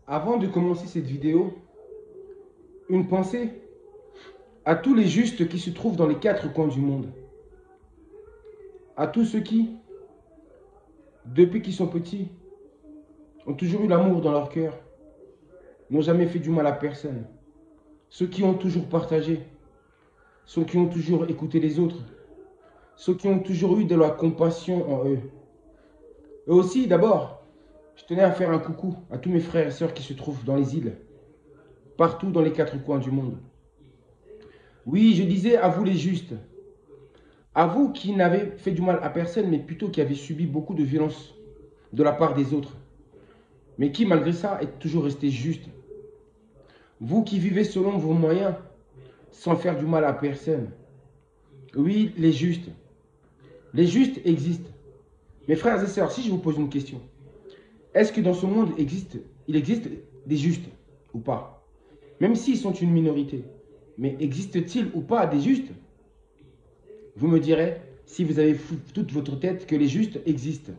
Avant de commencer cette vidéo, une pensée à tous les justes qui se trouvent dans les quatre coins du monde. À tous ceux qui, depuis qu'ils sont petits, ont toujours eu l'amour dans leur cœur, n'ont jamais fait du mal à personne. Ceux qui ont toujours partagé, ceux qui ont toujours écouté les autres, ceux qui ont toujours eu de la compassion en eux. Et aussi, d'abord, je tenais à faire un coucou à tous mes frères et sœurs qui se trouvent dans les îles, partout dans les quatre coins du monde. Oui, je disais à vous les justes, à vous qui n'avez fait du mal à personne, mais plutôt qui avez subi beaucoup de violence de la part des autres, mais qui, malgré ça, êtes toujours resté juste. Vous qui vivez selon vos moyens, sans faire du mal à personne. Oui, les justes. Les justes existent. Mes frères et sœurs, si je vous pose une question, est-ce que dans ce monde il existe des justes ou pas? Même s'ils sont une minorité. Mais existe-t-il ou pas des justes? Vous me direz, si vous avez toute votre tête, que les justes existent.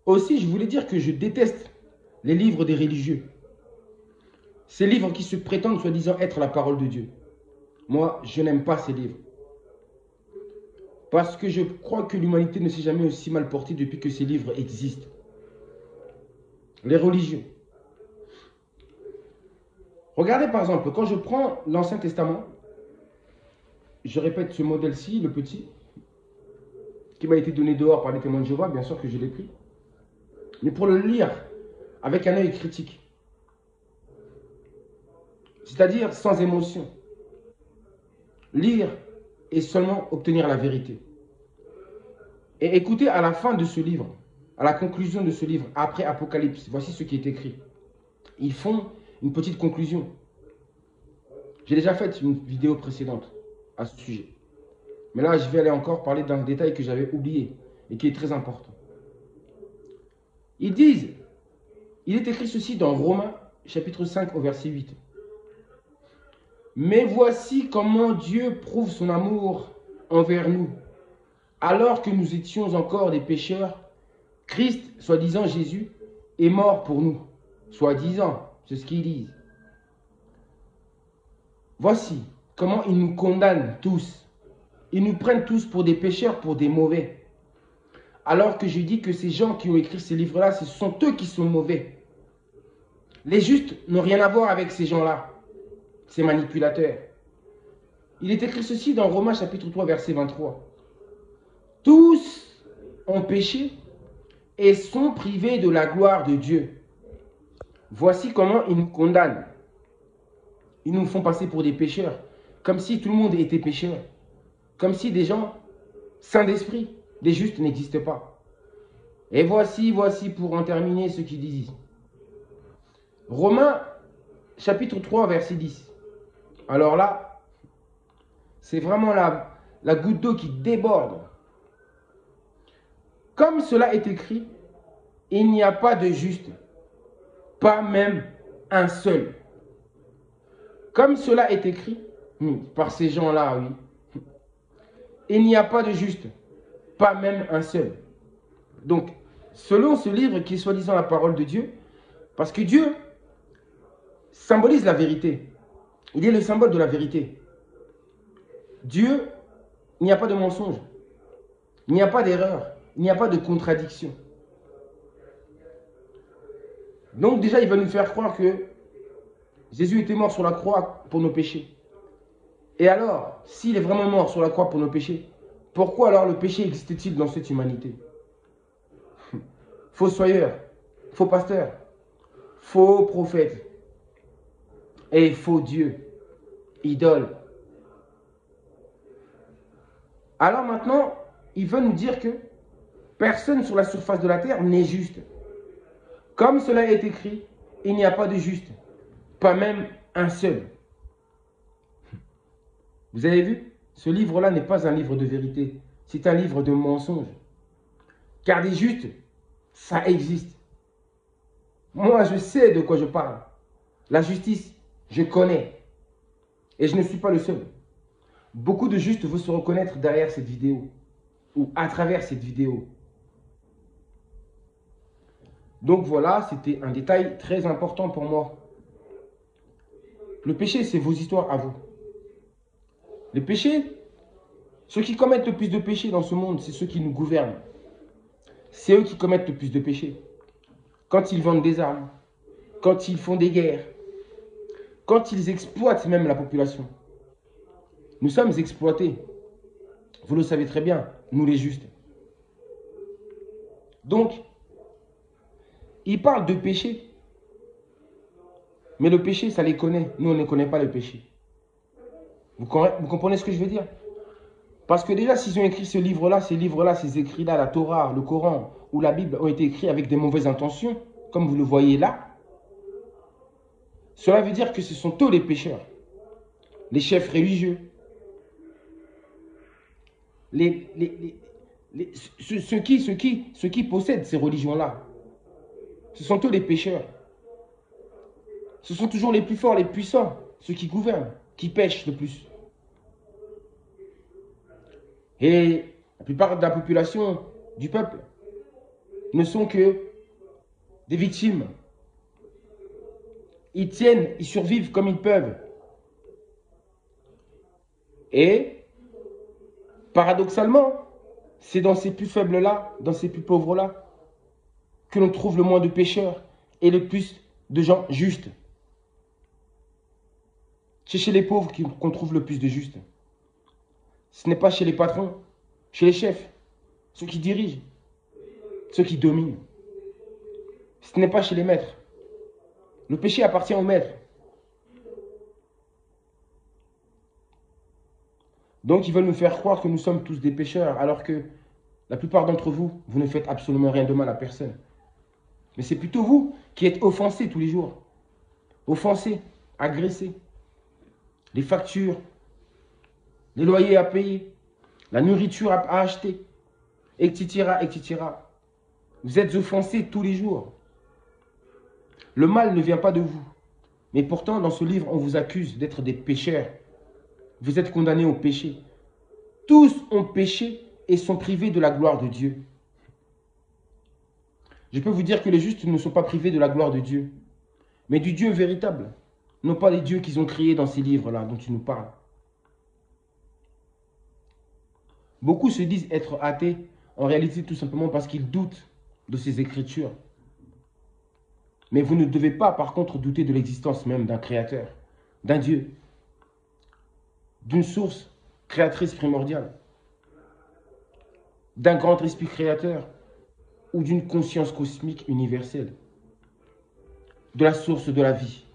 Aussi, je voulais dire que je déteste les livres des religieux. Ces livres qui se prétendent soi-disant être la parole de Dieu. Moi, je n'aime pas ces livres. Parce que je crois que l'humanité ne s'est jamais aussi mal portée depuis que ces livres existent. Les religieux. Regardez par exemple, quand je prends l'Ancien Testament, je répète ce modèle-ci, le petit, qui m'a été donné dehors par les témoins de Jéhovah, bien sûr que je l'ai pris. Mais pour le lire avec un œil critique, c'est-à-dire sans émotion. Lire et seulement obtenir la vérité. Et écoutez à la fin de ce livre, à la conclusion de ce livre, après Apocalypse, voici ce qui est écrit. Ils font une petite conclusion. J'ai déjà fait une vidéo précédente à ce sujet. Mais là, je vais aller encore parler d'un détail que j'avais oublié et qui est très important. Ils disent, il est écrit ceci dans Romains, chapitre 5, au verset 8. Mais voici comment Dieu prouve son amour envers nous. Alors que nous étions encore des pécheurs, Christ, soi-disant Jésus, est mort pour nous. Soi-disant, c'est ce qu'ils disent. Voici comment ils nous condamnent tous. Ils nous prennent tous pour des pécheurs, pour des mauvais. Alors que je dis que ces gens qui ont écrit ces livres-là, ce sont eux qui sont mauvais. Les justes n'ont rien à voir avec ces gens-là, ces manipulateurs. Il est écrit ceci dans Romains chapitre 3, verset 23. Tous ont péché et sont privés de la gloire de Dieu. Voici comment ils nous condamnent. Ils nous font passer pour des pécheurs, comme si tout le monde était pécheur, comme si des gens saints d'esprit, des justes n'existent pas. Et voici pour en terminer ce qu'ils disent. Romains chapitre 3, verset 10. Alors là, c'est vraiment la goutte d'eau qui déborde. Comme cela est écrit, il n'y a pas de juste, pas même un seul. Comme cela est écrit, par ces gens-là, oui, il n'y a pas de juste, pas même un seul. Donc, selon ce livre qui est soi-disant la parole de Dieu, parce que Dieu symbolise la vérité. Il est le symbole de la vérité. Dieu, il n'y a pas de mensonge, il n'y a pas d'erreur, il n'y a pas de contradiction. Donc déjà, il va nous faire croire que Jésus était mort sur la croix pour nos péchés. Et alors, s'il est vraiment mort sur la croix pour nos péchés, pourquoi alors le péché existe-t-il dans cette humanité? Fossoyeurs, faux pasteurs, faux prophètes et faux dieux, idoles. Alors maintenant, il veut nous dire que personne sur la surface de la terre n'est juste. Comme cela est écrit, il n'y a pas de juste, pas même un seul. Vous avez vu? Ce livre-là n'est pas un livre de vérité, c'est un livre de mensonges. Car des justes, ça existe. Moi, je sais de quoi je parle. La justice, je connais. Et je ne suis pas le seul. Beaucoup de justes vont se reconnaître derrière cette vidéo ou à travers cette vidéo. Donc voilà, c'était un détail très important pour moi. Le péché, c'est vos histoires à vous. Les péchés, ceux qui commettent le plus de péchés dans ce monde, c'est ceux qui nous gouvernent. C'est eux qui commettent le plus de péchés. Quand ils vendent des armes, quand ils font des guerres, quand ils exploitent même la population. Nous sommes exploités. Vous le savez très bien, nous les justes. Donc, ils parlent de péché. Mais le péché, ça les connaît. Nous, on ne connaît pas le péché. Vous comprenez ce que je veux dire? Parce que déjà, s'ils ont écrit ce livre-là, ces écrits-là, la Torah, le Coran ou la Bible ont été écrits avec des mauvaises intentions, comme vous le voyez là, cela veut dire que ce sont eux les pécheurs, les chefs religieux, ceux qui possèdent ces religions-là. Ce sont eux les pécheurs. Ce sont toujours les plus forts, les puissants, ceux qui gouvernent, qui pêchent le plus. Et la plupart de la population, du peuple, ne sont que des victimes. Ils tiennent, ils survivent comme ils peuvent. Et, paradoxalement, c'est dans ces plus faibles-là, dans ces plus pauvres-là, que l'on trouve le moins de pécheurs et le plus de gens justes. C'est chez les pauvres qu'on trouve le plus de justes. Ce n'est pas chez les patrons, chez les chefs, ceux qui dirigent, ceux qui dominent. Ce n'est pas chez les maîtres. Le péché appartient aux maîtres. Donc ils veulent nous faire croire que nous sommes tous des pécheurs, alors que la plupart d'entre vous, vous ne faites absolument rien de mal à personne. Mais c'est plutôt vous qui êtes offensés tous les jours. Offensés, agressés. Les factures, les loyers à payer, la nourriture à acheter, etc., etc. Vous êtes offensés tous les jours. Le mal ne vient pas de vous. Mais pourtant, dans ce livre, on vous accuse d'être des pécheurs. Vous êtes condamnés au péché. Tous ont péché et sont privés de la gloire de Dieu. Je peux vous dire que les justes ne sont pas privés de la gloire de Dieu, mais du Dieu véritable. Non pas les dieux qu'ils ont créés dans ces livres-là dont tu nous parles. Beaucoup se disent être athées, en réalité tout simplement parce qu'ils doutent de ces écritures. Mais vous ne devez pas par contre douter de l'existence même d'un créateur, d'un Dieu, d'une source créatrice primordiale, d'un grand esprit créateur ou d'une conscience cosmique universelle, de la source de la vie.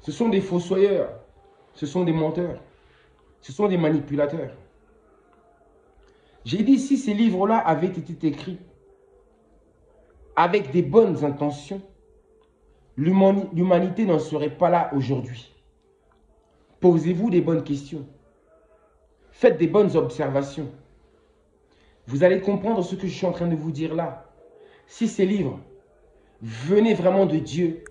Ce sont des fossoyeurs, ce sont des menteurs, ce sont des manipulateurs. J'ai dit, si ces livres-là avaient été écrits avec des bonnes intentions, l'humanité n'en serait pas là aujourd'hui. Posez-vous des bonnes questions. Faites des bonnes observations. Vous allez comprendre ce que je suis en train de vous dire là. Si ces livres venaient vraiment de Dieu,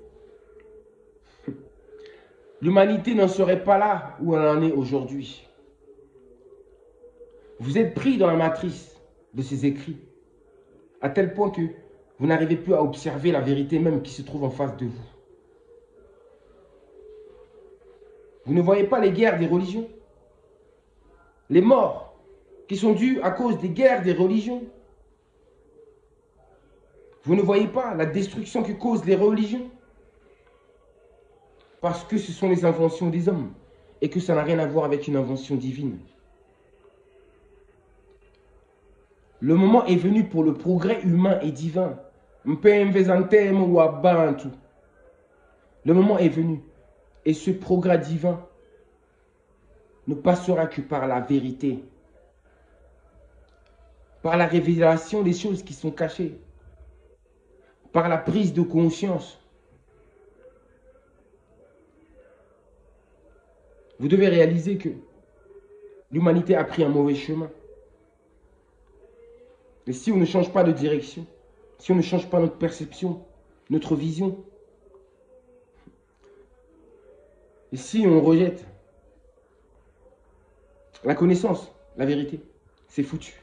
l'humanité n'en serait pas là où elle en est aujourd'hui. Vous êtes pris dans la matrice de ces écrits, à tel point que vous n'arrivez plus à observer la vérité même qui se trouve en face de vous. Vous ne voyez pas les guerres des religions, les morts qui sont dues à cause des guerres des religions. Vous ne voyez pas la destruction que causent les religions, parce que ce sont les inventions des hommes et que ça n'a rien à voir avec une invention divine. Le moment est venu pour le progrès humain et divin. Le moment est venu. Et ce progrès divin ne passera que par la vérité. Par la révélation des choses qui sont cachées. Par la prise de conscience. Vous devez réaliser que l'humanité a pris un mauvais chemin. Et si on ne change pas de direction, si on ne change pas notre perception, notre vision, et si on rejette la connaissance, la vérité, c'est foutu.